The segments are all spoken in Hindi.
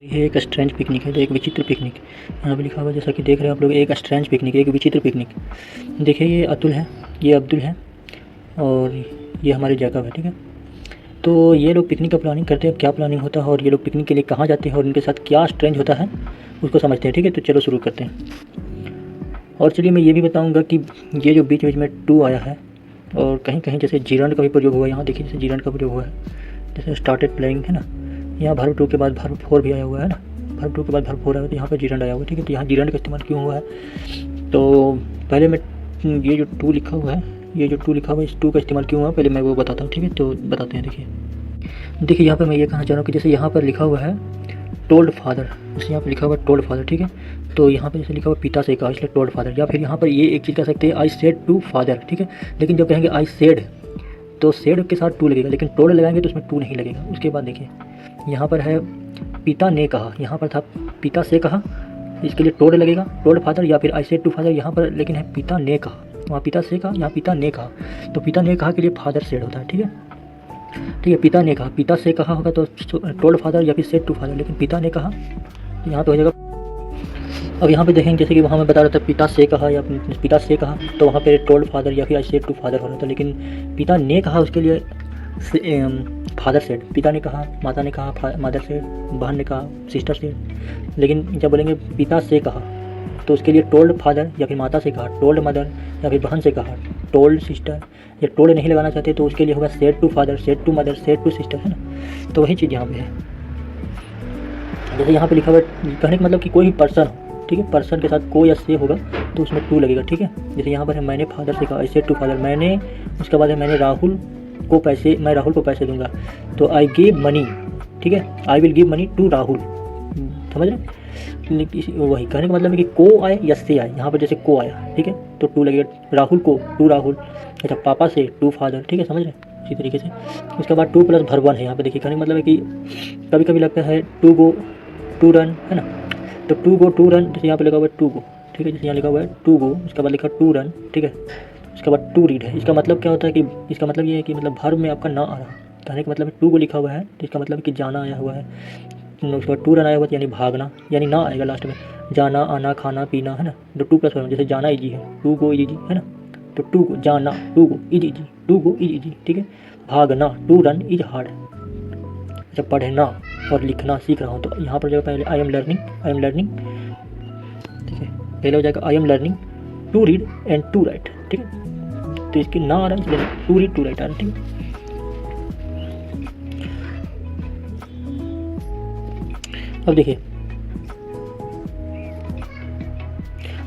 ये एक स्ट्रेंज पिकनिक है, एक विचित्र पिकनिक। यहाँ पे लिखा हुआ जैसा कि देख रहे हैं आप लोग, एक स्ट्रेंज पिकनिक, एक विचित्र पिकनिक। देखिए ये अतुल है, ये अब्दुल है और ये हमारे जैकब है, ठीक है। तो ये लोग पिकनिक का प्लानिंग करते हैं, क्या प्लानिंग होता है और ये लोग पिकनिक के लिए कहाँ जाते हैं और इनके साथ क्या स्ट्रेंज होता है उसको समझते हैं, ठीक है। तो चलो शुरू करते हैं। और चलिए मैं ये भी बताऊँगा कि ये जो बीच बीच में टू आया है और कहीं कहीं जैसे जीरंड का भी प्रयोग हुआ है। यहाँ देखिए जैसे जीरंड का प्रयोग हुआ है, जैसे स्टार्टेड प्लेइंग है ना। यहाँ वर्ब टू के बाद वर्ब फोर भी आया हुआ है ना, वर्ब टू के बाद वर्ब फोर आया हुआ है, तो यहाँ पे जीरंड आया हुआ है, ठीक है। तो यहाँ जीरंड का इस्तेमाल क्यों हुआ है, तो पहले मैं ये जो टू लिखा हुआ है, ये जो टू लिखा हुआ है, इस टू का इस्तेमाल क्यों हुआ पहले मैं वो बताता हूँ, ठीक है। तो बताते हैं। देखिए यहाँ पर मैं ये कहना चाह रहा हूँ कि जैसे यहाँ पर लिखा हुआ है टोल्ड फादर, जैसे यहाँ पर लिखा हुआ है टोल्ड फादर, ठीक है। तो यहाँ पर जैसे लिखा हुआ पिता से कहा, इसलिए टोल्ड फादर। या फिर यहाँ पर ये एक चीज़ कह सकते हैं, आई सेड टू फादर, ठीक है। लेकिन जब कहेंगे आई सेड तो सेड के साथ टू लगेगा, लेकिन टोल्ड लगाएंगे तो उसमें टू नहीं लगेगा। उसके बाद देखिए यहाँ पर है पिता ने कहा, यहाँ पर था पिता से कहा, इसके लिए टोल्ड लगेगा, टोल्ड फादर। या फिर आई सेड टू फादर, यहाँ पर लेकिन है पिता ने कहा, वहाँ पिता से कहा, यहाँ पिता ने कहा। तो पिता ने कहा के लिए फादर सेड होता है, ठीक है। ठीक है, पिता ने कहा, पिता से कहा होगा तो टोल्ड फादर या फिर सेड टू फादर, लेकिन पिता ने कहा तो यहाँ पे हो जाएगा। अब यहाँ पे देखेंगे जैसे कि वहाँ मैं बता रहा था पिता से कहा या पिता से कहा, तो वहाँ पे टोल्ड फादर या फिर आई सेड टू फादर हो रहा था, लेकिन पिता ने कहा उसके लिए फादर सेड। पिता ने कहा, माता ने कहा, मदर सेड, बहन ने कहा, सिस्टर सेड। लेकिन जब बोलेंगे पिता से कहा तो उसके लिए टोल्ड फादर या फिर माता से कहा, टोल्ड मदर या फिर बहन से कहा, टोल्ड सिस्टर। या टोल्ड नहीं लगाना चाहते तो उसके लिए होगा said to father, said to mother, said to sister, है ना। तो वही चीज़ यहाँ पे है। जैसे यहाँ पे लिखा हुआ है, कहने का मतलब कि कोई भी पर्सन हो, ठीक है, पर्सन के साथ को या से होगा तो उसमें टू लगेगा, ठीक है। जैसे यहाँ पर है मैंने फादर से कहा, सेड टू फादर, मैंने, उसके बाद है मैंने राहुल को पैसे, मैं राहुल को पैसे दूंगा, तो आई गिव मनी, ठीक है, I will give money to Rahul, समझ रहे। वही कहने का मतलब है कि को आए या से आए, यहाँ पर जैसे को आया, ठीक है, तो टू लगेगा, राहुल को टू राहुल, अच्छा पापा से टू फादर, ठीक है, समझ रहे इसी तरीके से। उसके बाद टू प्लस भर वन है यहाँ पे, देखिए कहने का मतलब है कि कभी कभी लगता है टू गो टू रन, है ना। तो टू गो टू रन, जैसे यहाँ पे लिखा हुआ है टू गो, ठीक है, जैसे यहाँ लिखा हुआ है टू गो, उसके बाद लिखा टू रन, ठीक है। उसके बाद टू रीड है, इसका मतलब क्या होता है कि इसका मतलब ये है कि मतलब भर में आपका ना आ रहा, कहने का मतलब है टू को लिखा हुआ है तो इसका मतलब है कि जाना आया हुआ है। उसके बाद टू रन आया हुआ यानी भागना, यानी ना आएगा लास्ट में, जाना आना खाना पीना, है ना। तो टू प्लस वन, जैसे जाना इजी है, टू गो इजी, है ना। तो टू गो जाना, to go easy, to go easy, ठीक है। भागना, टू रन इज हार्ड। अच्छा पढ़ना और लिखना सीख रहा हूँ, तो यहाँ पर जो पहले I am learning, I am learning, ठीक है, पहले हो जाएगा I am learning to read and to write, ठीक है। तो इसकी ना आ रहा है इसलिए टू रीड टू राइट आ रहा है, ठीक है। अब देखिए,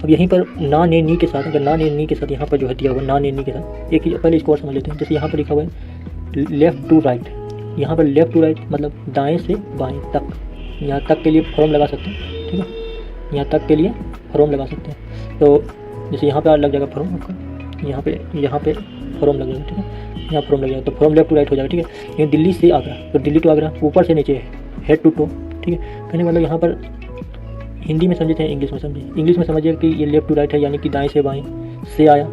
अब यहीं पर ना ने नी के साथ, अगर ना ने नी के साथ यहाँ पर जो है दिया हुआ ना ने नी के साथ, एक ही पहले इसको और समझ लेते हैं। जैसे यहाँ पर लिखा हुआ है लेफ़्ट टू राइट, यहाँ पर लेफ़्ट टू राइट मतलब दाएं से बाएं तक, यहाँ तक के लिए फ्रॉम लगा सकते हैं, ठीक है, यहाँ तक के लिए फ्रॉम लगा सकते हैं। तो जैसे यहाँ पर लग जाएगा फ्रॉम आपका, यहाँ पे फ्रॉम लग जाएगा, ठीक है, यहाँ फ्रॉम लग जाएगा, तो फ्रॉम लेफ्ट टू राइट हो जाएगा, ठीक है। ये दिल्ली से आगरा, तो दिल्ली टू आगरा, ऊपर से नीचे है, हेड टू टो, ठीक है। कहने मतलब यहाँ पर हिंदी में समझे थे, इंग्लिश में समझे, इंग्लिश में समझिए कि ये लेफ्ट टू राइट है यानी कि दाएं से बाएं से आया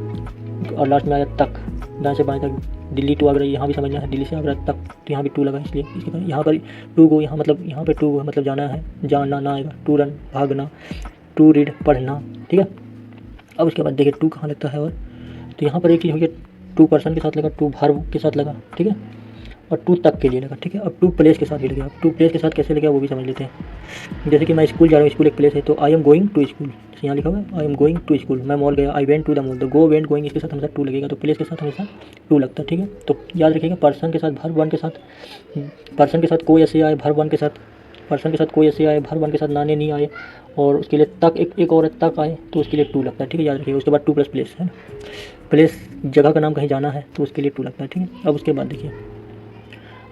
और लास्ट में आया तक, दाएं से बाएं तक, दिल्ली टू आगरा, यहाँ भी समझना है दिल्ली से आगरा तक, तो यहाँ भी टू लगा इसलिए इसके बाद यहाँ पर टू गो, यहाँ मतलब यहाँ पे टू गो मतलब जाना है, जाना ना आएगा, टू रन भागना, टू रीड पढ़ना, ठीक है। अब उसके बाद देखिए टू कहाँ लगता है, और तो यहाँ पर एक चीज़ हो गया, टू पर्सन के साथ लगा, टू वर्ब के साथ लगा, ठीक है, और टू तक के लिए लगा, ठीक है। अब टू प्लेस के साथ भी लगा, अब टू प्लेस के साथ कैसे लगा वो भी समझ लेते हैं। जैसे कि मैं स्कूल जा रहा हूँ, स्कूल एक प्लेस है, तो I am going to school, जैसे यहाँ लिखा हुआ है I am going to school, मैं मॉल गया, I went to the mall, तो गो वेंट गोइंग इसके साथ हमेशा टू लगेगा, तो प्लेस के साथ हमेशा टू लगता है, ठीक है। तो याद रखिएगा पर्सन के साथ वर्ब वन के साथ, पर्सन के साथ कोई ऐसे आए वर्ब वन के साथ, पर्सन के साथ कोई ऐसे आए वर्ब वन के साथ नाने नहीं आए, और उसके लिए तक एक और तक आए तो उसके लिए टू लगता है, ठीक है, याद रखिएगा। उसके बाद टू प्लस प्लेस है ना, प्लेस जगह का नाम कहीं जाना है तो उसके लिए टू लगता है, ठीक है। अब उसके बाद देखिए,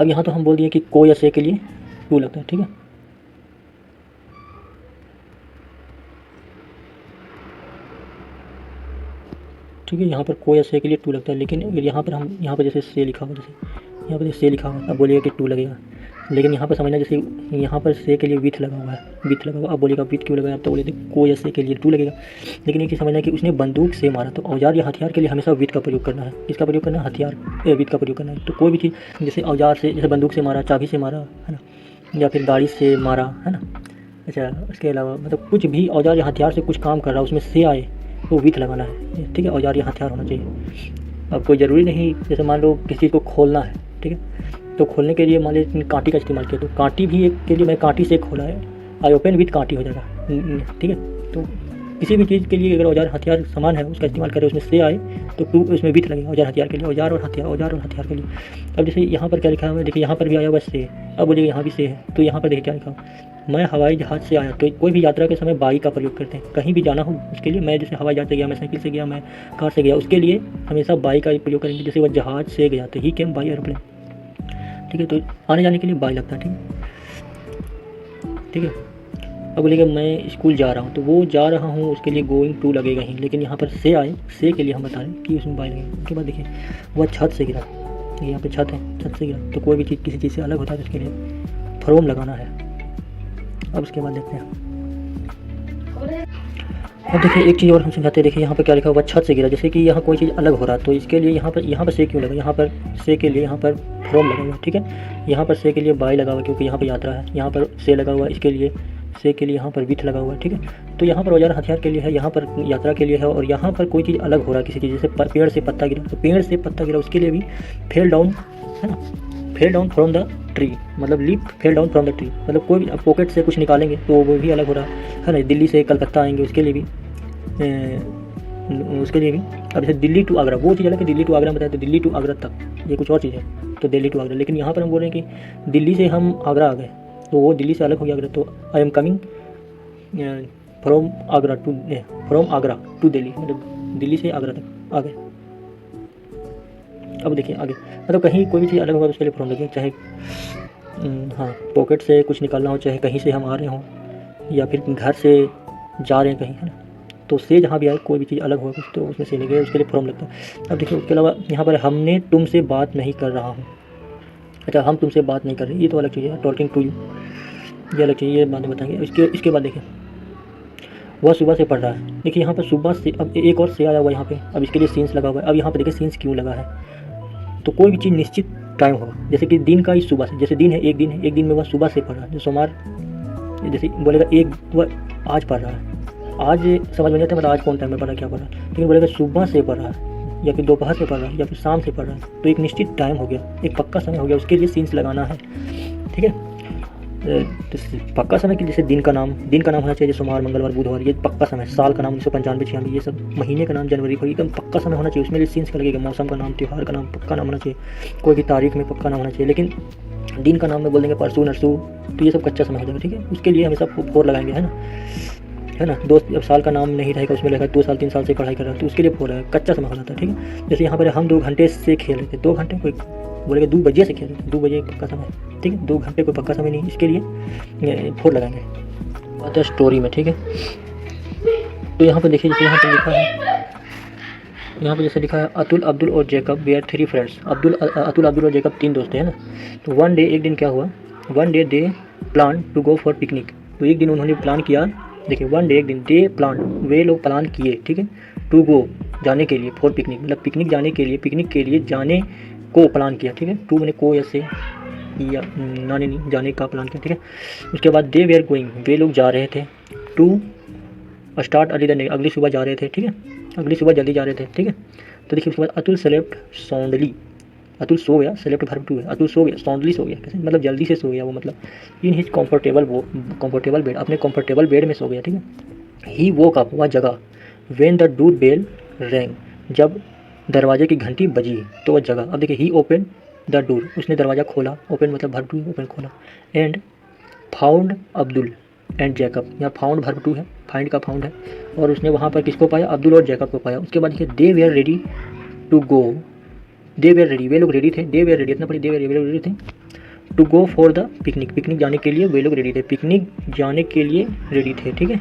अब यहाँ तो हम बोल दिए कि को या से के लिए टू लगता है, ठीक है। ठीक है, यहाँ पर को या से के लिए टू लगता है, लेकिन अगर यहाँ पर हम यहाँ पर जैसे से लिखा हुआ, जैसे यहाँ पर से लिखा हुआ, अब बोलिएगा कि टू लगेगा, लेकिन यहाँ पर समझना जैसे यहाँ पर से के लिए विथ लगा हुआ है, विथ लगा हुआ, अब बोलिएगा विथ क्यों लगा, अब तो बोले थे को या से के लिए टू लगेगा। लेकिन एक चीज़ समझना कि उसने बंदूक से मारा, तो औजार या हथियार के लिए हमेशा विथ का प्रयोग करना है, इसका प्रयोग करना है, हथियार विथ का प्रयोग करना है। तो कोई भी चीज़ जैसे औजार से, जैसे बंदूक से मारा, चाबी से मारा, है ना, या फिर गाड़ी से मारा, है ना। अच्छा, उसके अलावा मतलब कुछ भी औजार या हथियार से कुछ काम कर रहा है उसमें से आए तो विथ लगाना है, ठीक है। औजार या हथियार होना चाहिए। अब कोई ज़रूरी नहीं, जैसे मान लो किसी चीज़ को खोलना है, ठीक है, तो खोलने के लिए मान लीजिए कांटी का इस्तेमाल किया, तो कांटी भी एक के लिए मैं कांटी से खोला है, आई ओपन विथ कांटी हो जाएगा, ठीक है। तो किसी भी चीज़ के लिए अगर औजार हथियार सामान है उसका इस्तेमाल करें उसमें से आए तो टू उसमें विथ लगेगा, औजार हथियार के लिए, औजार और हथियार के लिए। अब जैसे यहाँ पर क्या लिखा है, देखिए यहाँ पर भी आया हुआ से, अब बोलिए यहाँ भी से है, तो यहाँ पर देखिए क्या लिखा है, मैं हवाई जहाज़ से आया। तो कोई भी यात्रा के समय बाई का प्रयोग करते हैं, कहीं भी जाना हो उसके लिए। मैं जैसे हवाई जहाज़ से गया, मैं साइकिल से गया, मैं कार से गया, उसके लिए हमेशा बाई का प्रयोग करेंगे। जैसे वह जहाज़ से गया तो ही केम बाई एरोप्लेन, ठीक है। तो आने जाने के लिए बाई लगता है, ठीक है, ठीक है। अब बोलेगा मैं स्कूल जा रहा हूँ, तो वो जा रहा हूँ उसके लिए गोइंग टू लगेगा ही, लेकिन यहाँ पर से आए, से के लिए हम बता रहे हैं कि उसमें बाई लगेगा। उसके बाद देखिए वह छत से गिरा, यहाँ पे छत है, छत से गिरा, तो कोई भी चीज़ किसी चीज़ से अलग होता है तो उसके लिए फ्रोम लगाना है। अब उसके बाद देखते हैं, अब देखिए एक चीज़ और हम समझाते हैं। देखिए यहाँ पर क्या लिखा हुआ, छत से गिरा, जैसे कि यहाँ कोई चीज़ अलग हो रहा है तो इसके लिए यहाँ पर से क्यों लगा, यहाँ पर से के लिए यहाँ पर फ्रोम लगा हुआ, ठीक है। यहाँ पर से के लिए बाई लगा हुआ क्योंकि यहाँ पर यात्रा है, यहाँ पर से लगा हुआ इसके लिए, से के लिए यहाँ पर विथ लगा हुआ है, ठीक है। तो यहाँ पर औजार हथियार के लिए है, यहाँ पर यात्रा के लिए है, और यहाँ पर कोई चीज़ अलग हो रहा है किसी चीज़, जैसे पेड़ से पत्ता गिरा, तो पेड़ से पत्ता गिरा उसके लिए भी फेल डाउन, है ना, fell down from the tree, मतलब leap fell down from the tree, मतलब कोई भी पॉकेट से कुछ निकालेंगे तो वो भी अलग हो रहा है ना। दिल्ली से कलकत्ता आएंगे उसके लिए भी अब जैसे दिल्ली टू आगरा, वो चीज़ अलग है, दिल्ली टू आगरा बताया तो दिल्ली टू आगरा तक ये कुछ और चीज़ है, तो दिल्ली टू आगरा। लेकिन यहाँ पर हम बोल रहे हैं कि दिल्ली से हम आगरा आ गए, तो वो दिल्ली से अलग हो गया आगरा, तो I am coming from Agra to Delhi, मतलब दिल्ली से आगरा तक आ गए। अब देखिए आगे, मतलब कहीं कोई भी चीज़ अलग होगा तो उसके लिए फ्रॉम लगे, चाहे हाँ पॉकेट से कुछ निकालना हो, चाहे कहीं से हम आ रहे हों, या फिर घर से जा रहे हैं कहीं, है ना, तो से जहाँ भी आए कोई भी चीज़ अलग होगा कुछ तो उसमें से लगे, उसके लिए फ्रॉम लगता है। अब देखिए उसके अलावा यहाँ पर हमने तुमसे बात नहीं कर रहा हूँ, अच्छा हम तुमसे बात नहीं कर रहे, ये तो अलग चीज़ है, टॉकिंग टू यू ये अलग चीज़, ये बाद में बताएंगे। इसके बाद देखिए वह सुबह से पढ़ रहा है, देखिए यहाँ पर सुबह से, अब एक और से आया हुआ यहाँ पे, अब इसके लिए सीन्स लगा हुआ है। अब यहाँ पर देखिए सीन्स क्यों लगा है, तो कोई भी चीज़ निश्चित टाइम होगा, जैसे कि दिन का इस सुबह से, जैसे दिन है, एक दिन में वह सुबह से पढ़ रहा है, जो सोमवार जैसे बोलेगा एक वह आज पढ़ रहा है, आज समझ में नहीं आता मतलब आज कौन टाइम में पढ़ रहा है क्या पढ़ रहा है, लेकिन बोलेगा सुबह से पढ़ रहा है, या फिर दोपहर से पढ़ रहा है, या फिर शाम से पढ़ रहा है, तो एक निश्चित टाइम हो गया, एक पक्का समय हो गया, उसके लिए सीन्स लगाना है, ठीक है। तो पक्का समय कि जैसे दिन का नाम होना चाहिए, जैसे सोमवार मंगलवार बुधवार, ये पक्का समय, साल का नाम 1995 96, ये सब, महीने का नाम जनवरी फरवरी, एकदम पक्का समय होना चाहिए, उसमें सीन्स का लगेगा। मौसम का नाम, त्यौहार का नाम, पक्का नाम होना चाहिए, कोई भी तारीख में पक्का नाम होना चाहिए। लेकिन दिन का नाम में बोल देंगे परसों नरसों, तो ये सब कच्चा समय हो जाएगा, ठीक है। उसके लिए हमेशा फोर लगाएंगे, है ना। दोस्त अब साल का नाम नहीं रहेगा, उसमें लगेगा 2 साल 3 साल से पढ़ाई कर रहा है, तो उसके लिए फोर है, कच्चा समय हो जाता है, ठीक है। जैसे यहाँ पर हम 2 घंटे से खेल रहे थे, 2 घंटे कोई बोलेगा 2 बजे से खेल रहे थे, 2 बजे पक्का समय, ठीक है, 2 घंटे कोई पक्का समय नहीं, इसके लिए फोर लगाएंगे। बात है स्टोरी में, ठीक है। तो यहाँ पर देखिए जैसे यहाँ पर लिखा है, यहाँ पर जैसे लिखा है अतुल, अब्दुल और Jacob they are 3 friends. Atul Abdul और जैकब 3 दोस्त हैं ना। तो वन डे, एक दिन क्या हुआ, one day they plan to go for picnic, तो एक दिन उन्होंने प्लान किया, देखिए वन डे एक दिन, दे प्लान वे लोग प्लान किए, ठीक है, टू गो जाने के लिए, फॉर पिकनिक मतलब पिकनिक जाने के लिए जाने को प्लान किया, ठीक है। टू मैंने को ऐसे या नाने नहीं जाने का प्लान किया, ठीक है। उसके बाद दे वेयर गोइंग वे लोग जा रहे थे, to start early the next अगली सुबह जा रहे थे, ठीक है, अगली सुबह जल्दी जा रहे थे, ठीक है। तो देखिए उसके बाद अतुल स्लेप्ट साउंडली, अतुल सो गया, स्लेप्ट वर्ब टू है, अतुल सो गया, साउंडली सो गया, कैसे मतलब जल्दी से सो गया, वो मतलब इन हिज कंफर्टेबल बेड, अपने कंफर्टेबल बेड में सो गया, ठीक है। ही वोक अप, वह जगह, when the door bell rang, जब दरवाजे की घंटी बजी तो वह जगह। अब देखिए ही ओपन द डोर, उसने दरवाज़ा खोला, ओपन मतलब वर्ब टू, ओपन खोला, and found Abdul and Jacob, यहाँ फाउंड वर्ब टू है, फाइंड का फाउंड है, और उसने वहाँ पर किसको पाया, अब्दुल और जैकब को पाया। उसके बाद देखिए they were ready to go, they were ready वे लोग रेडी थे, दे वेयर रेडी इतना पढ़ी, दे वेयर रेडी थे to go for the picnic, picnic जाने के लिए वे लोग रेडी थे, पिकनिक जाने के लिए रेडी थे, ठीक है।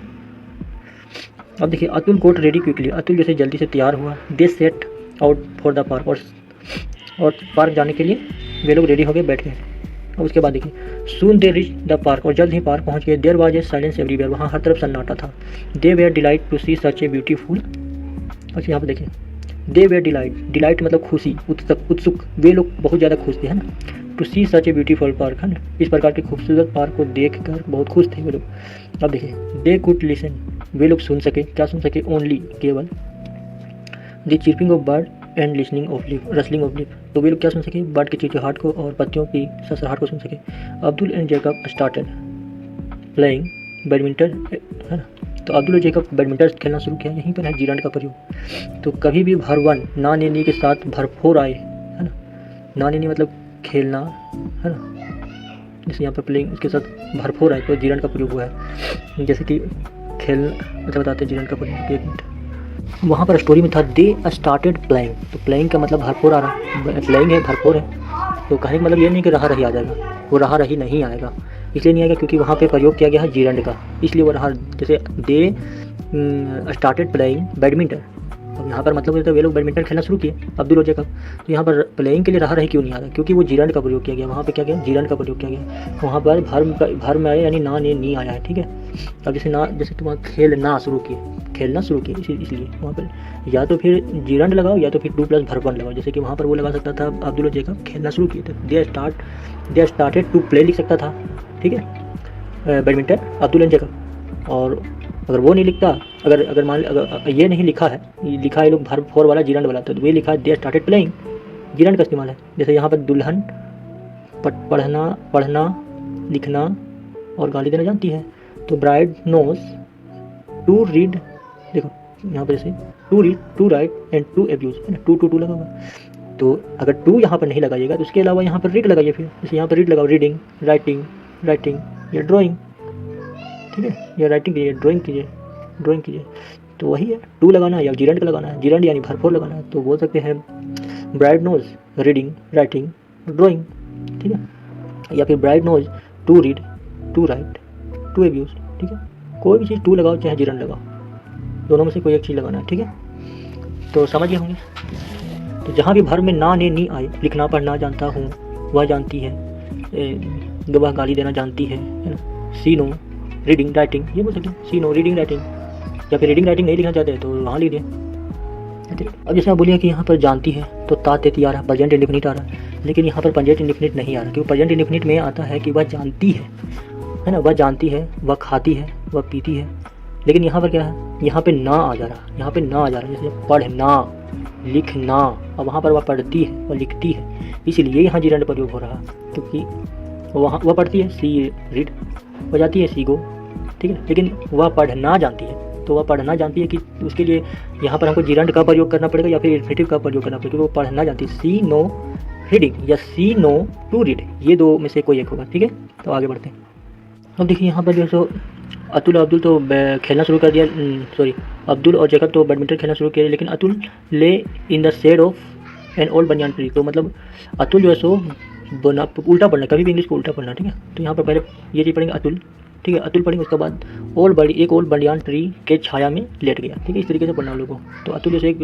अब देखिए Atul got ready quickly, Atul जैसे जल्दी से तैयार हुआ, they set out for the park, और पार्क जाने के लिए वे लोग रेडी हो गए, बैठ गए। और उसके बाद देखिए soon they reach the park, और जल्द ही पार्क पहुंच गए। There was a silence everywhere, वहाँ हर तरफ सन्नाटा था। They were delight to see such a beautiful, अच्छा यहाँ पर देखिए दे वे डिलाइट मतलब खुशी, उत्सुक, वे लोग बहुत ज़्यादा खुश थे, है ना। To see such a beautiful park, है ना, इस प्रकार के खूबसूरत पार्क को देख कर बहुत खुश थे वे लोग। अब देखिए, दे कुड लिसन, वे लोग सुन सके, क्या सुन सके, ओनली, केवल, the chirping of bird and listening of leaf, rustling of leaf, तो वे लोग क्या सुन सके, बर्ड की चिचचिहाहट को और पत्तियों की सरसराहट को सुन सके। Abdul and Jacob started playing badminton, है ना, तो अब्दुल और जैकब बैडमिंटन खेलना शुरू किया। यहीं पर है जीरांड का प्रयोग। तो कभी भी भरवन ना ने नी के साथ भरपूर आए, है ना, ना ने नी मतलब खेलना, है ना, जैसे यहाँ पर प्लेइंग उसके साथ भरपूर आए तो जीरांड का प्रयोग हुआ है। जैसे कि खेल, अच्छा बताते हैं जीरांड का प्रयोग, एक मिनट। वहाँ पर स्टोरी में था दे स्टार्टेड प्लेइंग, तो प्लेइंग का मतलब भरपूर आ रहा, प्लेइंग है भरपूर है, तो कहने का मतलब ये नहीं कि रहा रही आ जाएगा, वो रहा रही नहीं आएगा, इसलिए नहीं आएगा क्योंकि वहाँ पे प्रयोग किया गया है जीरंड का, इसलिए वो रहा। जैसे दे स्टार्टेड प्लेइंग बैडमिंटन, अब यहाँ पर मतलब तो वे लोग बैडमिंटन खेलना शुरू किए, अब्दुल और जैकब, तो यहाँ पर प्लेइंग के लिए रहा रही क्यों नहीं आ रहा, क्योंकि वो जीरंड का प्रयोग किया गया, वहाँ पे क्या गया, जीरंड का प्रयोग किया गया, वहाँ पर भर में आया यानी ना ने नी आया है, ठीक है। अब जैसे ना, जैसे तुम खेलना शुरू किए इसलिए वहाँ पर या तो फिर जीरंड लगाओ या तो फिर 2 + भरवन लगाओ, जैसे कि वहाँ पर वो लगा सकता था अब्दुल और जैकब खेलना शुरू किए थे, दे स्टार्टेड टू प्ले लिख सकता था, ठीक है, बैडमिंटन अब्दुल एंड जैकब। और अगर वो नहीं लिखता, अगर मान अगर ये नहीं लिखा है ये लोग भर वाला जीरंड वाला, तो वे लिखा है दे स्टार्टेड प्लेइंग, जीरंड का इस्तेमाल है। जैसे यहाँ पर दुल्हन पढ़ना लिखना और गाली देना जानती है, तो ब्राइड नोज टू रीड, देखो यहाँ पर जैसे to read, to write and to abuse, है ना, टू लगा हुआ। तो अगर टू यहाँ पर नहीं लगाइएगा तो उसके अलावा यहाँ पर रीड लगाइए, फिर जैसे यहाँ पर रीड लगाओ, रीडिंग, राइटिंग या ड्राइंग, ठीक है, या राइटिंग कीजिए, ड्राइंग कीजिए, तो वही है, टू लगाना है या जीरंड का लगाना है, जीरंड यानी भरपूर लगाना है, तो बोल सकते हैं bride knows reading, writing, drawing, ठीक है, या फिर bride knows to read, to write, to abuse, ठीक है, कोई भी चीज़ टू लगाओ चाहे जीरंड लगाओ, दोनों में से कोई एक चीज़ लगाना है, ठीक है। तो समझ गए होंगे। तो जहाँ भी भर में ना ने नी आए, लिखना पढ़ना जानता हूँ, वह जानती है, वह गाली देना जानती है ना, सी नो रीडिंग राइटिंग, ये बोल सकते हैं, सी नो रीडिंग राइटिंग, या फिर रीडिंग राइटिंग नहीं लिखना चाहते तो वहाँ लिख दिए। अब जैसे आप बोलिए कि यहाँ पर जानती है तो ताती आ रहा, प्रेजेंट इंडेफिनिट आ रहा, लेकिन यहाँ पर प्रेजेंट इंडेफिनिट नहीं आ रहा, क्योंकि प्रेजेंट इंडेफिनिट में आता है कि वह जानती है ना, वह जानती है, वह खाती है, वह पीती है, लेकिन यहाँ पर क्या है, यहाँ पे ना आ जा रहा, जैसे पढ़ना, लिखना, और वहाँ पर वह पढ़ती है, वह लिखती है, इसलिए यहाँ जीरंड प्रयोग हो रहा, क्योंकि वहाँ वह पढ़ती है, सी रीड, वह जाती है, सी गो, ठीक है, लेकिन वह पढ़ना जानती है, तो वह पढ़ना जानती है कि उसके लिए यहाँ पर हमको जीरंड का प्रयोग करना पड़ेगा या फिर इन्फिनेटिव का प्रयोग करना पड़ेगा, वो पढ़ना जानती है, सी नो रीडिंग या सी नो टू रीड, ये दो में से कोई एक होगा, ठीक है। तो आगे बढ़ते हैं। अब देखिए यहाँ पर जो सो अतुल और अब्दुल तो खेलना शुरू कर दिया, अब्दुल और जैकब तो बैडमिंटन खेलना शुरू किया, लेकिन Atul lay in the shade of an old banyan tree, तो मतलब अतुल जो है सो उल्टा पढ़ना, कभी भी इंग्लिश को उल्टा पढ़ना, ठीक है। तो यहाँ पर पहले ये चीज़ पढ़ेंगे अतुल, ठीक है, अतुल पढ़ेंगे, उसके बाद एक ओल्ड बनियान ट्री के छाया में लेट गया, ठीक है, इस तरीके से पढ़ना हम लोगों को। तो अतुल जैसे एक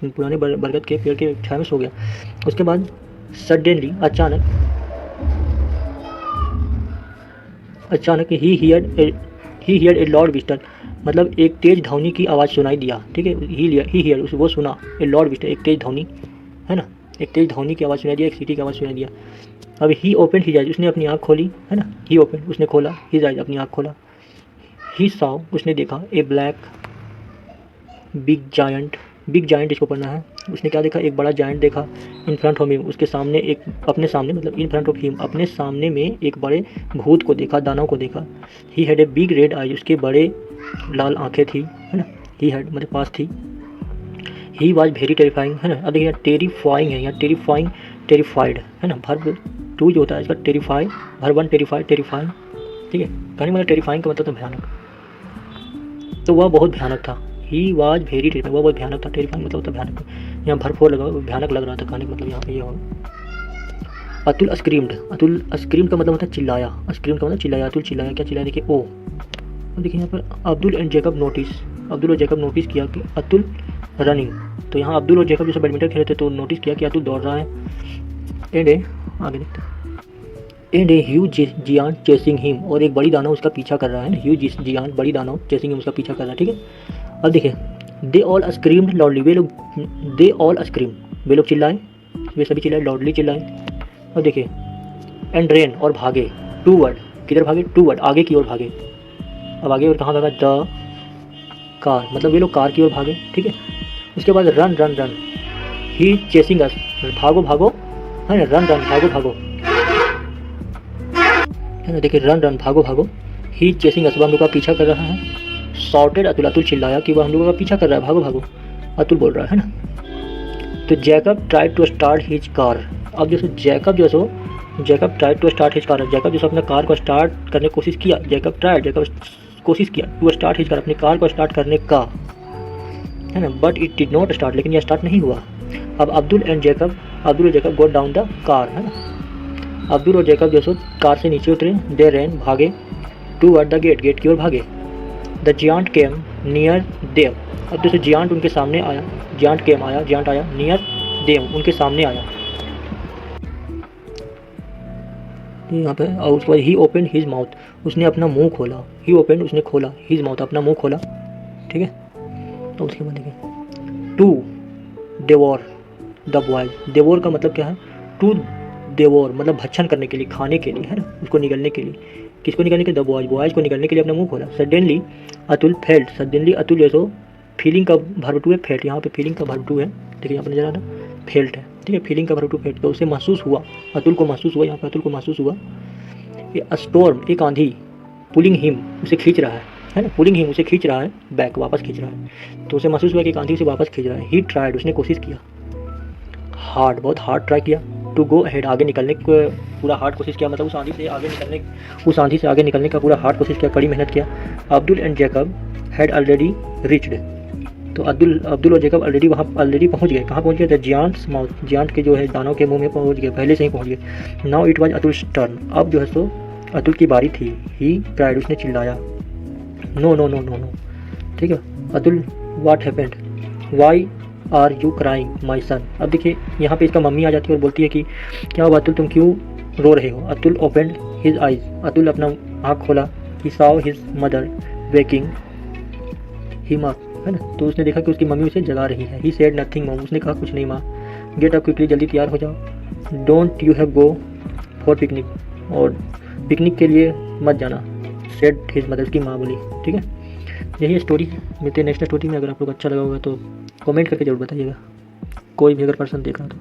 पुराने बरगद के पेड़ के छाया में सो गया, उसके बाद सडनली अचानक ही हियर्ड ए लॉर्ड विस्टर, मतलब एक तेज ध्वनि की आवाज़ सुनाई दिया, ठीक है, ही हियर वो सुना, ए लॉर्ड विस्टर एक तेज ध्वनि, है ना, एक तेज ध्वनि की आवाज़ सुनाई दिया, एक सीटी की आवाज़ सुनाई दिया। अब ही ओपन हिज आइज, उसने अपनी आँख खोली, है ना, ही ओपन उसने खोला, हिज आइज अपनी आँख खोला, ही सॉ उसने देखा, ए ब्लैक बिग जायंट इसको पढ़ना है, उसने क्या देखा, एक बड़ा जायंट देखा, इन फ्रंट ऑफ हिम उसके सामने, एक अपने सामने मतलब इन फ्रंट ऑफ हिम अपने सामने में एक बड़े भूत को देखा, दानव को देखा। He had a big red eye, उसके बड़े लाल आंखें थी, है ना, ही हैड मतलब पास थी। ही वाज वेरी टेरिफाइंग, है ना, अब देखिए टेरिफाइंग है यहाँ, टेरिफाइड, है ना, वर्ब 2 जो होता है इसका टेरिफाई, वर्ब 1 टेरिफाइड, ठीक है, कहने मतलब टेरिफाइंग का मतलब तो भयानक, तो वह बहुत भयानक था। ही वाज वेरी टेरिफाइंग, वह बहुत भयानक था, टेरिफाइंग मतलब होता भयानक, यहाँ भरपूर लगा, भयानक लग रहा था, कहने का मतलब यहाँ पे ये होगा। अतुल स्क्रीम्ड का मतलब होता है चिल्लाया, स्क्रीम का मतलब चिल्लाया, अतुल चिल्लाया, क्या चिल्लाया, देखिए ओ। अब देखिए यहाँ पर अब्दुल और जैकब नोटिस किया कि अतुल रनिंग, तो यहाँ अब्दुल और जैकब जैसे बैडमिंटन खेले थे तो नोटिस किया कि अतुल दौड़ रहा है, आगे देखते हैं, and a huge giant chasing him, और एक बड़ी दानव उसका पीछा कर रहा है, ह्यूज जियांट बड़ी दानव चेसिंग हिम उसका पीछा कर रहा है, ठीक है। अब देखिए, they all screamed loudly, they all scream, वे लोग चिल्लाए, वे सभी चिल्लाए, लाउडली चिल्लाए। अब देखिए, एंड रेन और भागे, टूवर्ड, किधर भागे, टूवर्ड, आगे की ओर भागे। अब आगे और कहाँ भागा, द कार, मतलब वे लोग कार की ओर भागे, ठीक है। उसके बाद रन रन रन, ही चेसिंग अस, भागो भागो, है ना, रन रन भागो भागो, है ना। देखिए, रन रन भागो भागो, ही चेसिंग अस, वह हम लोग का पीछा कर रहा है। शॉर्टेड अतुल, अतुल चिल्लाया कि वह हम लोगों का पीछा कर रहा है, भागो भागो, अतुल बोल रहा है ना। तो Jacob tried to start his car, अब जैसे जैकब जो सो, Jacob tried to start his car, Jacob जैसे अपने कार को स्टार्ट करने की कोशिश किया, जैकब ट्राइड, जैकब कोशिश किया टू स्टार्ट हिज कार, अपनी कार को स्टार्ट करने का, है ना, but it did not start, लेकिन यह स्टार्ट नहीं हुआ। अब अब्दुल और Jacob go down the car, है ना। अब्दुल और जैकब जो सो कार से नीचे उतरे, दे रैन भागे, टूवर्ड द गेट, गेट की ओर भागे। The giant came near them, अब जैसे जियांट उनके सामने आया, जियांट केम आया, जियांट आया, नियर देम उनके सामने आया। यहाँ पे और उसके बाद ही ओपन हिज माउथ, उसने अपना मुंह खोला, ही ओपन उसने खोला, हिज माउथ अपना मुंह खोला, ठीक है। तो उसके बाद देखिए, टू डेवोर द बॉयज, डेवोर का मतलब क्या है, टू डेवोर मतलब भक्षण करने के लिए, खाने के लिए, है ना, उसको निगलने के लिए, किसको निगलने के लिए, द बॉयज, बॉयज को निगलने के लिए अपना मुंह खोला। Suddenly Atul felt, suddenly Atul जैसो, फीलिंग का वर्ब टू है फेल्ट, यहाँ पे फीलिंग का वर्ब टू है, देखिए यहाँ पर नजर आ रहा फेल्ट है, ठीक है, फीलिंग का वर्ब टू फेल्ट, तो उसे महसूस हुआ, अतुल को महसूस हुआ, यहाँ पर अतुल को महसूस हुआ, ये स्टॉर्म एक आंधी, पुलिंग हिम उसे खींच रहा है ना, पुलिंग हिम उसे खींच रहा है, बैक वापस खींच रहा है, तो उसे महसूस हुआ कि एक आंधी उसे वापस खींच रहा है। ही ट्राइड उसने कोशिश किया, हार्ड बहुत हार्ड ट्राई किया, टू गो अहेड आगे निकलने को पूरा हार्ड कोशिश किया, मतलब उस आंधी से आगे निकलने का पूरा हार्ड कोशिश किया, कड़ी मेहनत किया। Abdul and Jacob had already reached, तो अब्दुल और जैकब ऑलरेडी पहुंच गए, कहाँ पहुंच गए थे, जियांट्स माउथ, जियांट के जो है दानों के मुंह में पहुंच गए, पहले से ही पहुंच गए। Now it was Atul's turn, अब जो है सो अतुल की बारी थी। ही क्राइड उसने चिल्लाया, no no no no no, ठीक है। Atul what happened, why are you crying my son, अब देखिए यहाँ पे इसका मम्मी आ जाती है और बोलती है कि क्या हुआ अतुल, तुम क्यों रो रहे हो। Atul opened his eyes, Atul अपना आँख खोला, he saw his mother waking him up, है ना, तो उसने देखा कि उसकी मम्मी उसे जगा रही है। ही सेड नथिंग मॉम, उसने कहा कुछ नहीं माँ। गेट अप क्विकली, जल्दी तैयार हो जाओ। Don't you have go for picnic, और पिकनिक के लिए मत जाना, सेड हिज मदर, की माँ बोली, ठीक है। यही स्टोरी है, मिलते हैं नेक्स्ट स्टोरी में। अगर आप लोग अच्छा लगा होगा तो कमेंट करके जरूर बताइएगा, कोई भी अगर पर्सन देख रहा तो।